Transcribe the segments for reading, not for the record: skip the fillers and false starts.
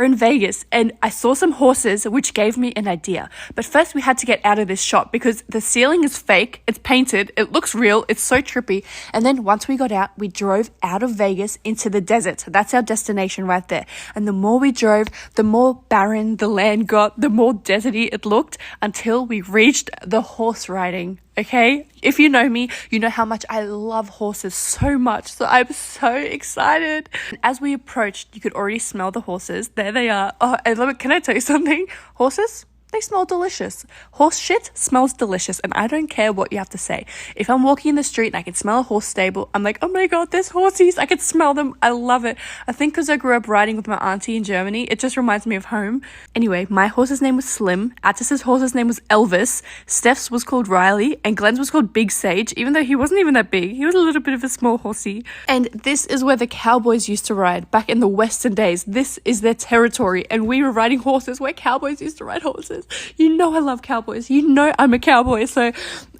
in Vegas and I saw some horses, which gave me an idea. But first we had to get out of this shop because the ceiling is fake, it's painted, it looks real, it's so trippy. And then once we got out, we drove out of Vegas into the desert. That's our destination right there. And the more we drove, the more barren the land got, the more deserty it looked, until we reached the horse riding. Okay, if you know me, you know how much I love horses so much. So I'm so excited. And as we approached, you could already smell the horses. There they are. Oh, I love it. Can I tell you something? Horses, they smell delicious. Horse shit smells delicious. And I don't care what you have to say. If I'm walking in the street and I can smell a horse stable, I'm like, oh my God, there's horsies. I can smell them. I love it. I think because I grew up riding with my auntie in Germany, it just reminds me of home. Anyway, my horse's name was Slim. Attis's horse's name was Elvis. Steph's was called Riley. And Glenn's was called Big Sage, even though he wasn't even that big. He was a little bit of a small horsey. And this is where the cowboys used to ride back in the Western days. This is their territory. And we were riding horses where cowboys used to ride horses. You know I love cowboys. You know I'm a cowboy. So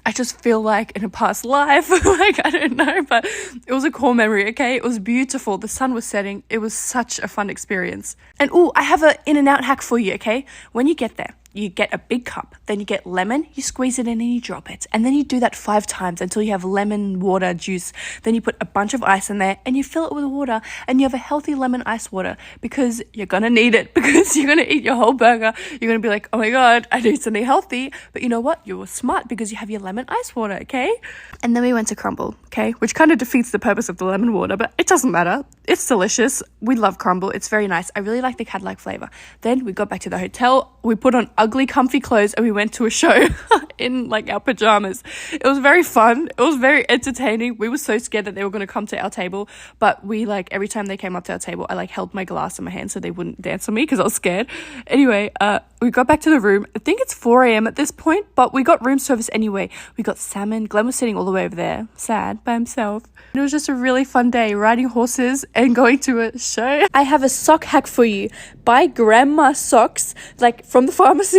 I just feel like in a past life, like, I don't know, but it was a core memory, okay? It was beautiful. The sun was setting. It was such a fun experience. And I have an In-N-Out hack for you, okay? When you get there, you get a big cup, then you get lemon, you squeeze it in and you drop it. And then you do that 5 times until you have lemon water juice. Then you put a bunch of ice in there and you fill it with water and you have a healthy lemon ice water, because you're going to need it, because you're going to eat your whole burger. You're going to be like, oh my God, I need something healthy. But you know what? You were smart because you have your lemon ice water, okay? And then we went to Crumble, okay? Which kind of defeats the purpose of the lemon water, but it doesn't matter. It's delicious. We love Crumble. It's very nice. I really like the Cadillac flavor. Then we got back to the hotel. We put on ugly comfy clothes and we went to a show in like our pajamas. It was very fun. It was very entertaining. We were so scared that they were going to come to our table, but we like, every time they came up to our table, I like held my glass in my hand so they wouldn't dance on me because I was scared. Anyway, we got back to the room. I think it's 4 a.m. at this point, but we got room service anyway. We got salmon. Glenn was sitting all the way over there, sad by himself. It was just a really fun day, riding horses and going to a show. I have a sock hack for you. Buy grandma socks, like from the pharmacy.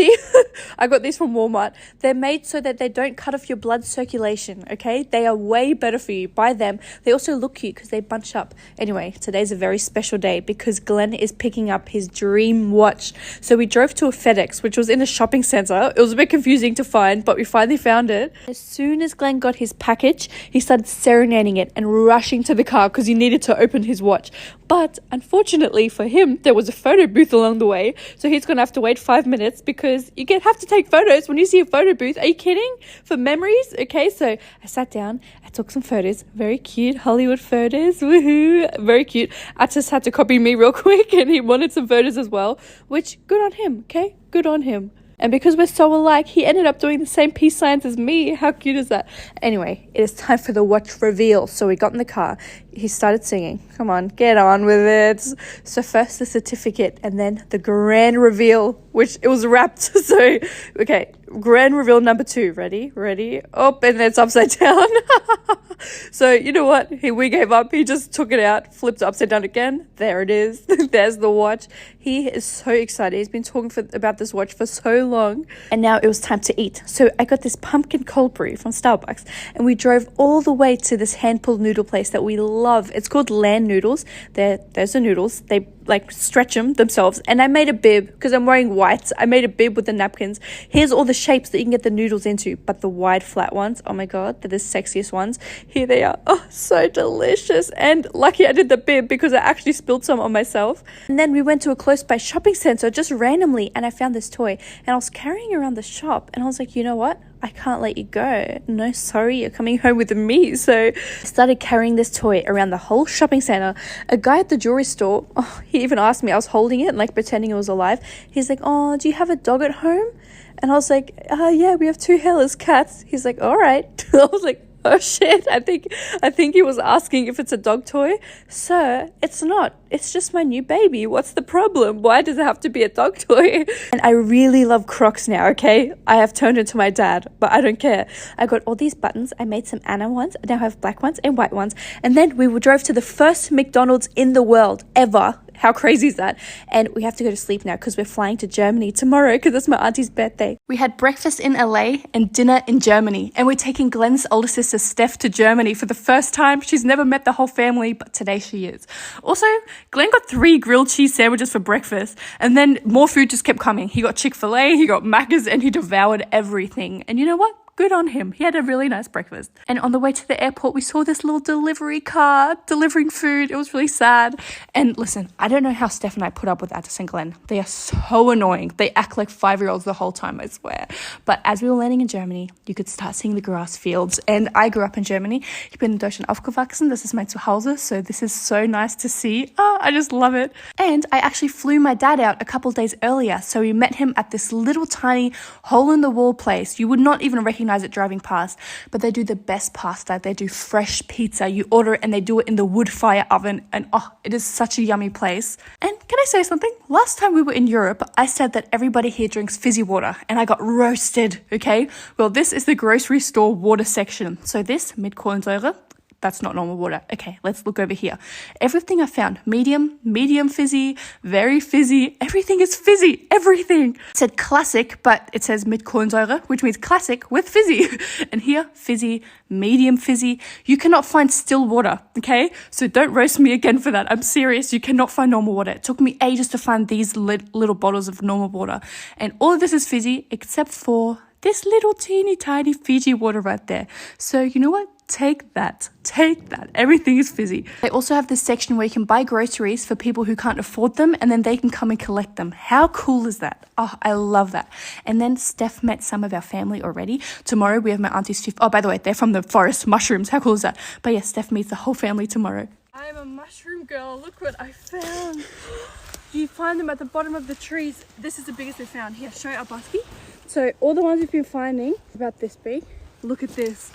I got these from Walmart. They're made so that they don't cut off your blood circulation, okay? They are way better for you. Buy them. They also look cute because they bunch up. Anyway, today's a very special day because Glenn is picking up his dream watch. So we drove to a FedEx, which was in a shopping center. It was a bit confusing to find, but we finally found it. As soon as Glenn got his package, he started serenading it and rushing to the car because he needed to open his watch. But unfortunately for him, there was a photo booth along the way. So he's going to have to wait 5 minutes because you have to take photos when you see a photo booth. Are you kidding? For memories? Okay, so I sat down, I took some photos. Very cute Hollywood photos. Woohoo! Very cute. I just had to copy me real quick and he wanted some photos as well, which good on him, okay? Good on him. And because we're so alike, he ended up doing the same peace signs as me. How cute is that? Anyway, it is time for the watch reveal. So we got in the car. He started singing. Come on, get on with it. So first the certificate and then the grand reveal, which it was wrapped. So, okay, grand reveal number 2. Ready? Oh, and it's upside down. So, you know what? We gave up. He just took it out, flipped it upside down again. There it is. There's the watch. He is so excited. He's been talking about this watch for so long. And now it was time to eat. So I got this pumpkin cold brew from Starbucks. And we drove all the way to this hand-pulled noodle place that we love. It's called Land Noodles. There's the noodles. They like stretch them themselves. And I made a bib because I'm wearing white. I made a bib with the napkins. Here's all the shapes that you can get the noodles into. But the wide flat ones, oh my God, they're the sexiest ones. Here they are. Oh, so delicious. And lucky I did the bib because I actually spilled some on myself. And then we went to a close by shopping center just randomly and I found this toy. And I was carrying around the shop and I was like, you know what? I can't let you go. No, sorry, you're coming home with me. So I started carrying this toy around the whole shopping center. A guy at the jewelry store, he even asked me, I was holding it, like pretending it was alive. He's like, oh, do you have a dog at home? And I was like, yeah, we have 2 hairless cats. He's like, all right. I was like, oh shit, I think he was asking if it's a dog toy. Sir, it's not. It's just my new baby. What's the problem? Why does it have to be a dog toy? And I really love Crocs now, okay? I have turned into my dad, but I don't care. I got all these buttons. I made some Anna ones. I now have black ones and white ones. And then we drove to the first McDonald's in the world ever. How crazy is that? And we have to go to sleep now because we're flying to Germany tomorrow because it's my auntie's birthday. We had breakfast in LA and dinner in Germany. And we're taking Glenn's older sister, Steph, to Germany for the first time. She's never met the whole family, but today she is. Also, Glenn got 3 grilled cheese sandwiches for breakfast. And then more food just kept coming. He got Chick-fil-A, he got Macca's, and he devoured everything. And you know what? Good on him. He had a really nice breakfast. And on the way to the airport, we saw this little delivery car delivering food. It was really sad. And listen, I don't know how Steph and I put up with Addis and Glenn. They are so annoying. They act like 5-year-olds the whole time, I swear. But as we were landing in Germany, you could start seeing the grass fields. And I grew up in Germany. Ich bin in Deutschland aufgewachsen. This is my Zuhause. So this is so nice to see. Oh, I just love it. And I actually flew my dad out a couple days earlier. So we met him at this little tiny hole-in-the-wall place. You would not even recognize it driving past, but they do the best pasta. They do fresh pizza. You order it and they do it in the wood fire oven, and oh, it is such a yummy place. And can I say something? Last time we were in Europe, I said that everybody here drinks fizzy water and I got roasted, okay? Well, this is the grocery store water section. So this, mit Kohlensäure, that's not normal water. Okay, let's look over here. Everything I found, medium fizzy, very fizzy. Everything is fizzy, everything. It said classic, but it says mit Kohlensäure, which means classic with fizzy. And here, fizzy, medium fizzy. You cannot find still water, okay? So don't roast me again for that. I'm serious. You cannot find normal water. It took me ages to find these little bottles of normal water. And all of this is fizzy except for this little teeny tiny Fiji water right there. So you know what? Take that. Everything is fizzy. They also have this section where you can buy groceries for people who can't afford them, and then they can come and collect them. How cool is that? Oh, I love that. And then Steph met some of our family already. Tomorrow we have my auntie's fifth. Oh, by the way, they're from the forest mushrooms. How cool is that? But yeah, Steph meets the whole family tomorrow. I'm a mushroom girl. Look what I found. You find them at the bottom of the trees. This is the biggest we found. Here, show our basket. So all the ones we've been finding, about this big. Look at this.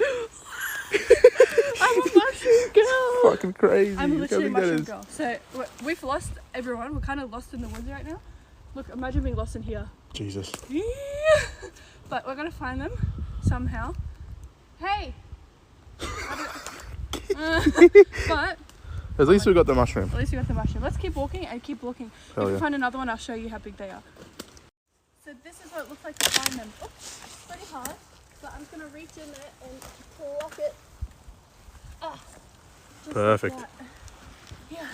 I'm a mushroom girl. Fucking crazy. I'm literally a mushroom girl. So we've lost everyone. We're kind of lost in the woods right now. Look, imagine being lost in here. Jesus. Yeah. But we're gonna find them somehow. Hey. But at least we got the mushroom. At least we got the mushroom. Let's keep walking and keep looking. Hell if we yeah. find another one, I'll show you how big they are. So this is what it looks like to find them. Oops, it's pretty hard. But I'm just gonna reach in there and pluck it. Ah, Perfect. Like yeah.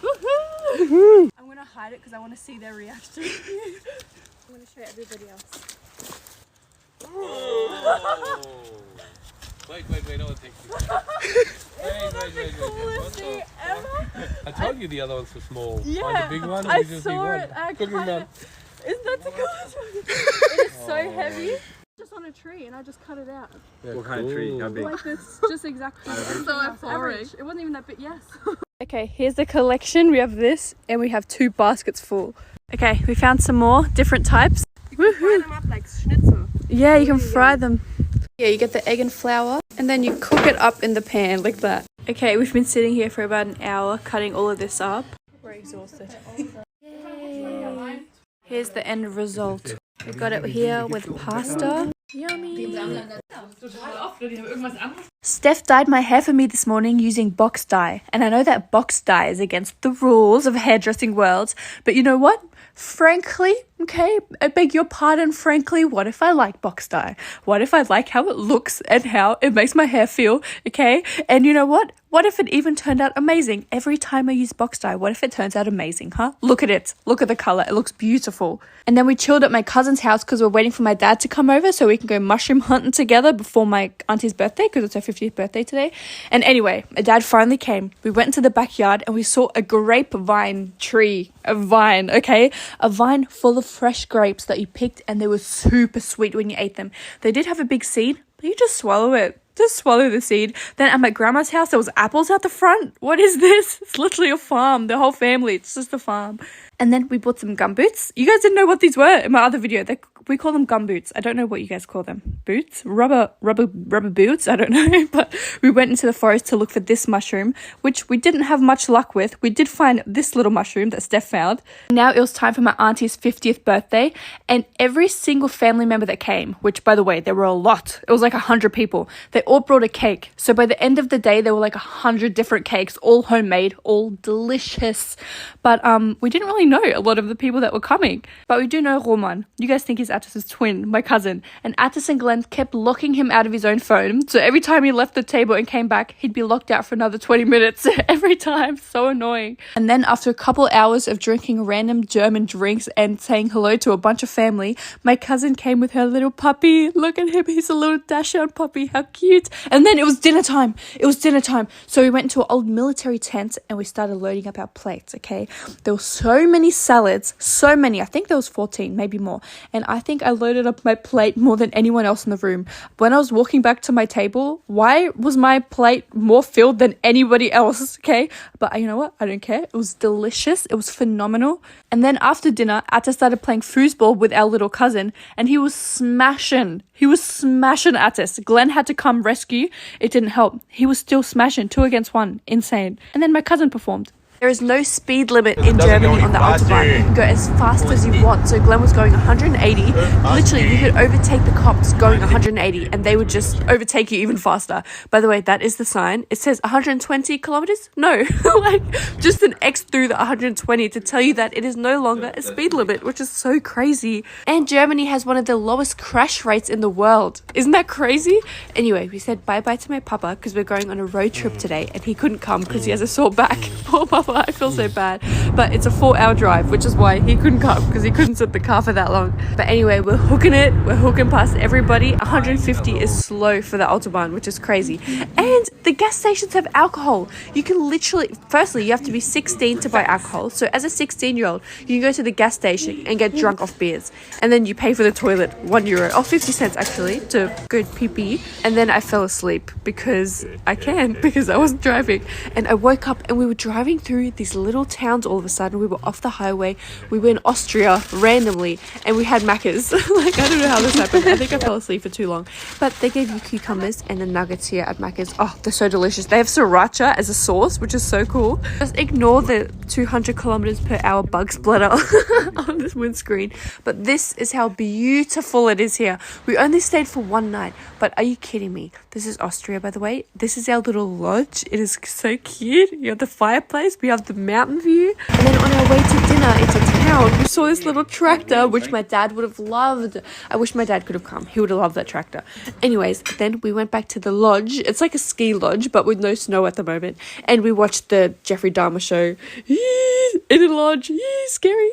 Woohoo! I'm gonna hide it because I want to see their reaction. I'm gonna show everybody else. Oh. Wait, no one takes it. Wait. I told you the other ones were small. Yeah, Find the big one and I you just saw need it. one. Cooking man. Isn't that the coolest one? It is so heavy. Just on a tree, and I just cut it out. Yeah, What kind of tree? How big? Like this, just exactly. So average. It wasn't even that big. Yes. Okay, here's the collection. We have this, and we have 2 baskets full. Okay, we found some more different types. Fry them up like schnitzel. Yeah, you can fry them. Yeah, you get the egg and flour, and then you cook it up in the pan like that. Okay, we've been sitting here for about an hour cutting all of this up. We're exhausted. Yay. Here's the end result. We got it here with pasta. Yummy. Steph dyed my hair for me this morning using box dye. And I know that box dye is against the rules of hairdressing worlds, but you know what? Frankly, okay, I beg your pardon, frankly, what if I like box dye? What if I like how it looks and how it makes my hair feel, okay? And you know what? What if it even turned out amazing? Every time I use box dye, what if it turns out amazing, huh? Look at it. Look at the color. It looks beautiful. And then we chilled at my cousin's house because we're waiting for my dad to come over so we can go mushroom hunting together before my auntie's birthday because it's her 50th birthday today. And anyway, my dad finally came. We went into the backyard and we saw a grapevine tree. A vine, okay? A vine full of fresh grapes that you picked, and they were super sweet when you ate them. They did have a big seed, but you just swallow it. Just swallow the seed. Then at my grandma's house, there was apples out the front. What is this? It's literally a farm. The whole family. It's just a farm. And then we bought some gum boots. You guys didn't know what these were in my other video. We call them gum boots. I don't know what you guys call them. Boots? Rubber boots? I don't know. But we went into the forest to look for this mushroom, which we didn't have much luck with. We did find this little mushroom that Steph found. Now it was time for my auntie's 50th birthday, and every single family member that came, which by the way, there were a lot. It was like 100 people. They all brought a cake. So by the end of the day, there were like 100 different cakes, all homemade, all delicious. But we didn't really know a lot of the people that were coming. But we do know Roman. You guys think he's Attis's twin, my cousin. And Attis and Glenn kept locking him out of his own phone. So every time he left the table and came back, he'd be locked out for another 20 minutes every time. So annoying. And then after a couple hours of drinking random German drinks and saying hello to a bunch of family, my cousin came with her little puppy. Look at him. He's a little Dachshund puppy. How cute. And then it was dinner time. So we went into an old military tent and we started loading up our plates, okay? There were so many salads. So many. I think there was 14, maybe more. And I think I loaded up my plate more than anyone else in the room. When I was walking back to my table, why was my plate more filled than anybody else, okay? But you know what? I don't care. It was delicious. It was phenomenal. And then after dinner, Atta started playing foosball with our little cousin, and he was smashing Attis. Glenn had to come rescue. It didn't help. He was still smashing 2 against 1. Insane. And then my cousin performed. There is no speed limit in Germany on the Autobahn. You can go as fast as you want. So Glenn was going 180. Literally, you could overtake the cops going 180 and they would just overtake you even faster. By the way, that is the sign. It says 120 kilometers? No, like just an X through the 120 to tell you that it is no longer a speed limit, which is so crazy. And Germany has one of the lowest crash rates in the world. Isn't that crazy? Anyway, we said bye-bye to my papa because we're going on a road trip today and he couldn't come because he has a sore back. Poor papa. I feel so bad, but it's a 4-hour drive, which is why he couldn't come because he couldn't sit in the car for that long. But anyway, we're hooking past everybody. 150 is slow for the Autobahn, which is crazy. And the gas stations have alcohol. You can literally, firstly, you have to be 16 to buy alcohol. So as a 16-year-old, you can go to the gas station and get drunk off beers, and then you pay for the toilet €1 or 50 cents actually to go pee. And then I fell asleep because I wasn't driving, and I woke up and we were driving through these little towns. All of a sudden we were off the highway. We were in Austria randomly and we had Macca's. Like, I don't know how this happened. I think I fell asleep for too long, but they gave you cucumbers and the nuggets here at Macca's. Oh, they're so delicious. They have sriracha as a sauce, which is so cool. Just ignore the 200 kilometers per hour bug splitter on this windscreen, but this is how beautiful it is here. We only stayed for 1 night, but are you kidding me? This is Austria, by the way. This is our little lodge. It is so cute. You have the fireplace. We have the mountain view. And then on our way to dinner into town, we saw this little tractor, which my dad would have loved. I wish my dad could have come. He would have loved that tractor. Anyways, then we went back to the lodge. It's like a ski lodge, but with no snow at the moment. And we watched the Jeffrey Dahmer show in a lodge. Scary.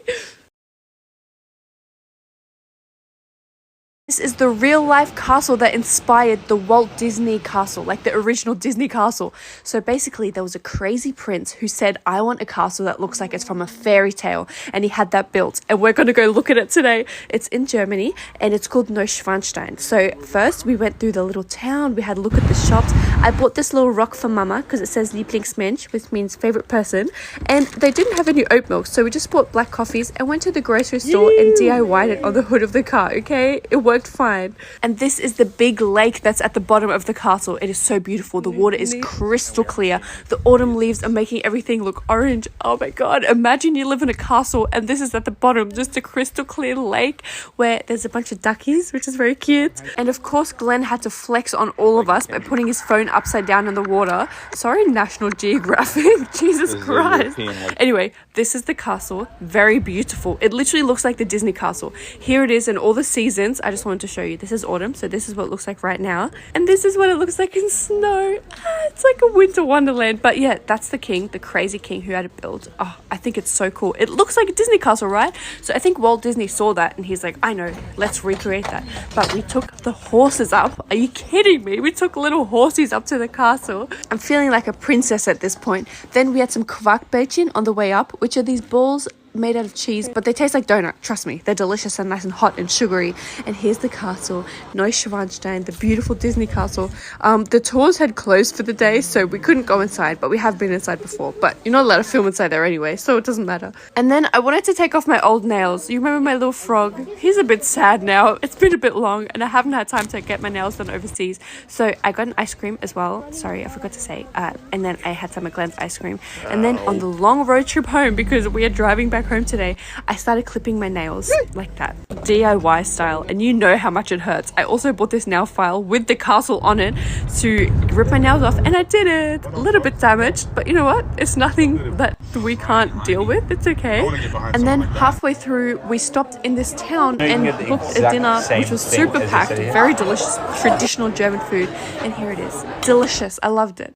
This is the real-life castle that inspired the Walt Disney castle, like the original Disney castle. So basically, there was a crazy prince who said, I want a castle that looks like it's from a fairy tale. And he had that built. And we're going to go look at it today. It's in Germany, and it's called Neuschwanstein. So first, we went through the little town. We had a look at the shops. I bought this little rock for Mama because it says Lieblingsmensch, which means favorite person. And they didn't have any oat milk, so we just bought black coffees and went to the grocery store and DIY'd it on the hood of the car, okay? It worked fine. And this is the big lake that's at the bottom of the castle. It is so beautiful. The water is crystal clear. The autumn leaves are making everything look orange. Oh my god, imagine you live in a castle and this is at the bottom, just a crystal clear lake where there's a bunch of duckies, which is very cute. And of course, Glenn had to flex on all of us by putting his phone upside down in the water. Sorry, National Geographic. Jesus Christ. Anyway, this is the castle. Very beautiful. It literally looks like the Disney castle. Here it is in all the seasons. I just wanted to show you. This is autumn, so this is what it looks like right now. And this is what it looks like in snow. It's like a winter wonderland. But yeah, that's the king, the crazy king who had it built. Oh, I think it's so cool. It looks like a Disney castle, right? So I think Walt Disney saw that and he's like, I know, let's recreate that. But we took the horses up. Are you kidding me? We took little horsies up to the castle. I'm feeling like a princess at this point. Then we had some Quarkbällchen on the way up, which are these balls made out of cheese, but they taste like donut. Trust me, they're delicious and nice and hot and sugary. And here's the castle, Neuschwanstein, the beautiful Disney castle. The tours had closed for the day, so we couldn't go inside, but we have been inside before. But you're not allowed to film inside there anyway, so it doesn't matter. And then I wanted to take off my old nails. You remember my little frog? He's a bit sad now. It's been a bit long, and I haven't had time to get my nails done overseas. So I got an ice cream as well. Sorry, I forgot to say. And then I had some McLean's ice cream. And then on the long road trip home, because we are driving back home today, I started clipping my nails like that, DIY style. And you know how much it hurts. I also bought this nail file with the castle on it to rip my nails off, and I did it. A little bit damaged, but you know what? It's nothing that we can't deal with. It's okay. And then halfway through, we stopped in this town and booked a dinner, which was super packed, very delicious, traditional German food. And here it is. Delicious. I loved it.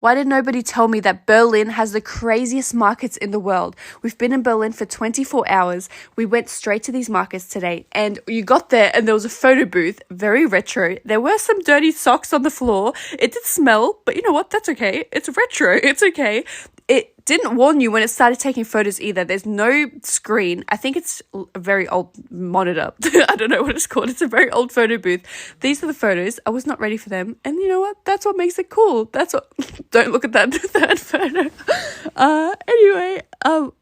Why did nobody tell me that Berlin has the craziest markets in the world? We've been in Berlin for 24 hours. We went straight to these markets today, and you got there and there was a photo booth, very retro. There were some dirty socks on the floor. It did smell, but you know what? That's okay. It's retro. It's okay. It didn't warn you when it started taking photos either. There's no screen. I think it's a very old monitor. I don't know what it's called. It's a very old photo booth. These are the photos. I was not ready for them. And you know what? That's what makes it cool. That's what... Don't look at that third photo. Anyway,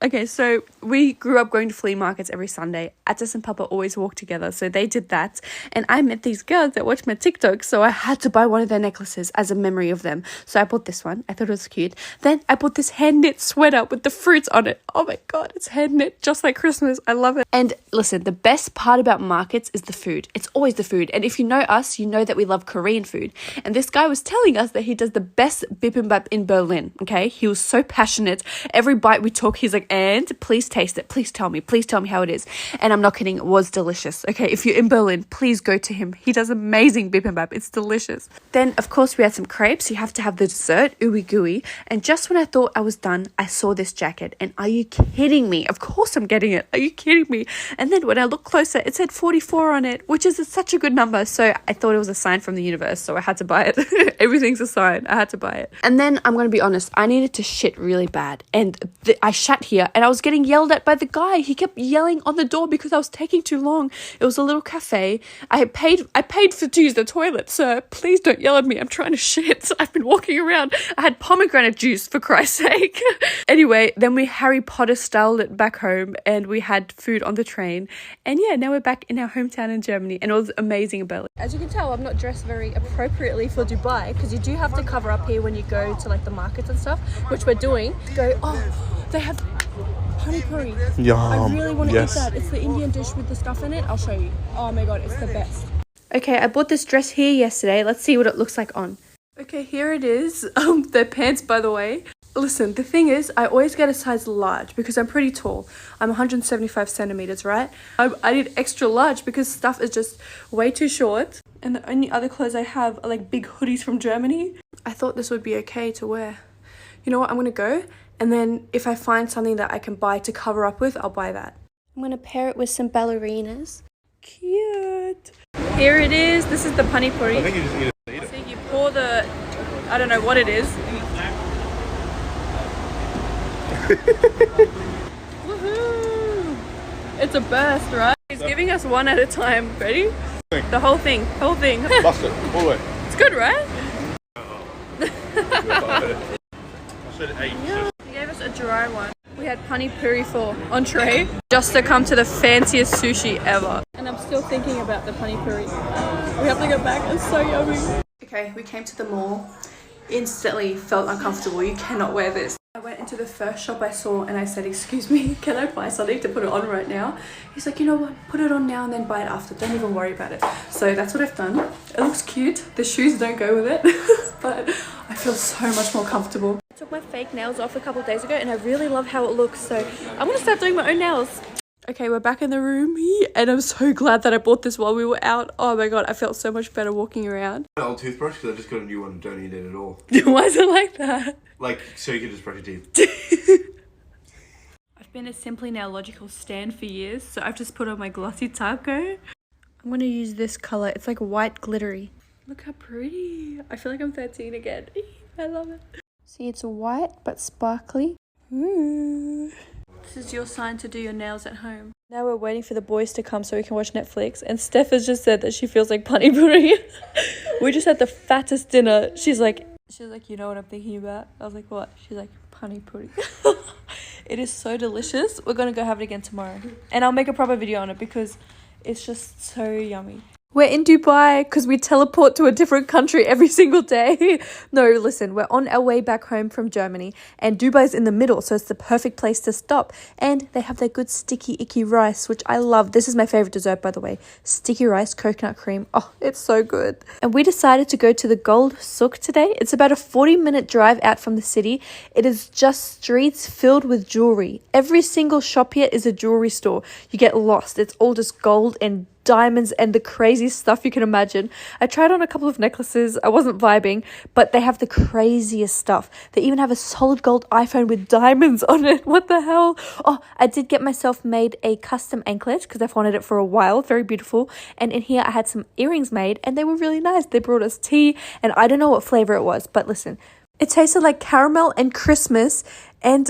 okay, so we grew up going to flea markets every Sunday. Atis and Papa always walk together, so they did that. And I met these girls that watch my TikTok, so I had to buy one of their necklaces as a memory of them. So I bought this one. I thought it was cute. Then I bought this hand knit sweater with the fruits on it. Oh my god, it's hand knit just like Christmas. I love it. And listen, the best part about markets is the food. It's always the food. And if you know us, you know that we love Korean food. And this guy was telling us that he does the best bibimbap in Berlin. Okay, he was so passionate. Every bite we took, he's like, and please taste it. Please tell me how it is. And I'm not kidding, it was delicious. Okay, if you're in Berlin, please go to him. He does amazing bibimbap. It's delicious. Then, of course, we had some crepes. You have to have the dessert, ooey gooey. And just when I thought I was done, I saw this jacket. And are you kidding me? Of course I'm getting it. Are you kidding me? And then when I looked closer, it said 44 on it, which is such a good number. So I thought it was a sign from the universe. So I had to buy it. Everything's a sign. I had to buy it. And then I'm going to be honest, I needed to shit really bad. And I shat here and I was getting yelled at by the guy. He kept yelling on the door because I was taking too long. It was a little cafe. I paid to use the toilet, sir. Please don't yell at me. I'm trying to shit. I've been walking around. I had pomegranate juice, for Christ's sake. Anyway, then we Harry Potter styled it back home and we had food on the train. And yeah, now we're back in our hometown in Germany and it was amazing in Berlin. As you can tell, I'm not dressed very appropriately for Dubai because you do have to cover up here when you go to like the markets and stuff, which we're doing. Go, oh, they have pani puri. Yum. I really want to Yes. eat that. It's the Indian dish with the stuff in it. I'll show you. Oh my god, it's the best. Okay, I bought this dress here yesterday. Let's see what it looks like on. Okay, here it is. They're pants, by the way. Listen, the thing is, I always get a size large because I'm pretty tall. I'm 175 centimeters, right? I need extra large because stuff is just way too short. And the only other clothes I have are like big hoodies from Germany. I thought this would be okay to wear. You know what? I'm going to go. And then if I find something that I can buy to cover up with, I'll buy that. I'm going to pair it with some ballerinas. Cute. Here it is. This is the pani puri. I think you just need to eat it. So you pour the, I don't know what it is. Woohoo! It's a burst, right? He's giving us one at a time. Ready? The whole thing. Bust it all the way. It's good, right? I said 8. Yeah. He gave us a dry one. We had pani puri for entree, just to come to the fanciest sushi ever. And I'm still thinking about the pani puri. We have to go back. It's so yummy. Okay, we came to the mall. Instantly felt uncomfortable. You cannot wear this. I went into the first shop I saw and I said, excuse me, can I buy something to put it on right now? He's like, you know what, put it on now and then buy it after. Don't even worry about it. So that's what I've done. It looks cute. The shoes don't go with it, but I feel so much more comfortable. I took my fake nails off a couple of days ago and I really love how it looks. So I'm gonna start doing my own nails. Okay, we're back in the room and I'm so glad that I bought this while we were out. Oh my god, I felt so much better walking around. An old toothbrush because I just got a new one and don't need it at all. Why is it like that? Like, so you can just brush your teeth. I've been a Simply Nailogical stan for years, so I've just put on my glossy taco. I'm gonna use this color. It's like white glittery. Look how pretty. I feel like I'm 13 again. I love it. See, it's white but sparkly. Ooh. This is your sign to do your nails at home. Now we're waiting for the boys to come so we can watch Netflix. And Steph has just said that she feels like pani puri. We just had the fattest dinner. She's like, you know what I'm thinking about? I was like, what? She's like, pani puri. It is so delicious. We're going to go have it again tomorrow. And I'll make a proper video on it because it's just so yummy. We're in Dubai because we teleport to a different country every single day. No, listen, we're on our way back home from Germany and Dubai's in the middle, so it's the perfect place to stop. And they have their good sticky, icky rice, which I love. This is my favorite dessert, by the way. Sticky rice, coconut cream. Oh, it's so good. And we decided to go to the Gold Souk today. It's about a 40-minute drive out from the city. It is just streets filled with jewelry. Every single shop here is a jewelry store. You get lost. It's all just gold and diamonds and the crazy stuff you can imagine. I tried on a couple of necklaces. I wasn't vibing, but they have the craziest stuff. They even have a solid gold iPhone with diamonds on it. What the hell? Oh, I did get myself made a custom anklet because I've wanted it for a while. Very beautiful. And in here I had some earrings made and they were really nice. They brought us tea and I don't know what flavor it was, but listen, it tasted like caramel and Christmas and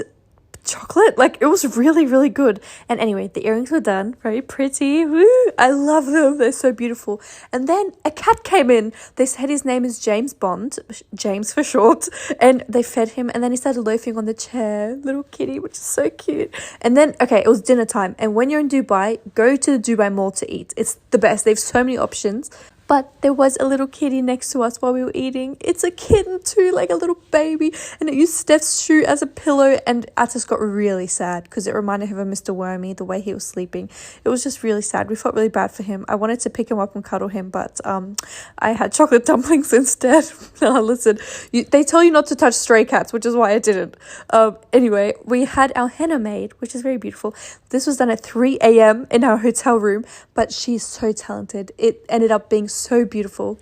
chocolate. Like, it was really, really good. And anyway, the earrings were done. Very pretty. Woo! I love them. They're so beautiful. And then a cat came in. They said his name is James Bond, James for short, and they fed him and then he started loafing on the chair, little kitty, which is so cute. And then, okay, it was dinner time, and when you're in Dubai, go to the Dubai Mall to eat. It's the best. They have so many options. But there was a little kitty next to us while we were eating. It's a kitten too, like a little baby. And it used Steph's shoe as a pillow. And Atis got really sad because it reminded him of Mr. Wormy, the way he was sleeping. It was just really sad. We felt really bad for him. I wanted to pick him up and cuddle him, but I had chocolate dumplings instead. Listen, they tell you not to touch stray cats, which is why I didn't. Anyway, we had our henna made, which is very beautiful. This was done at 3 a.m. in our hotel room, but she's so talented. It ended up being so beautiful.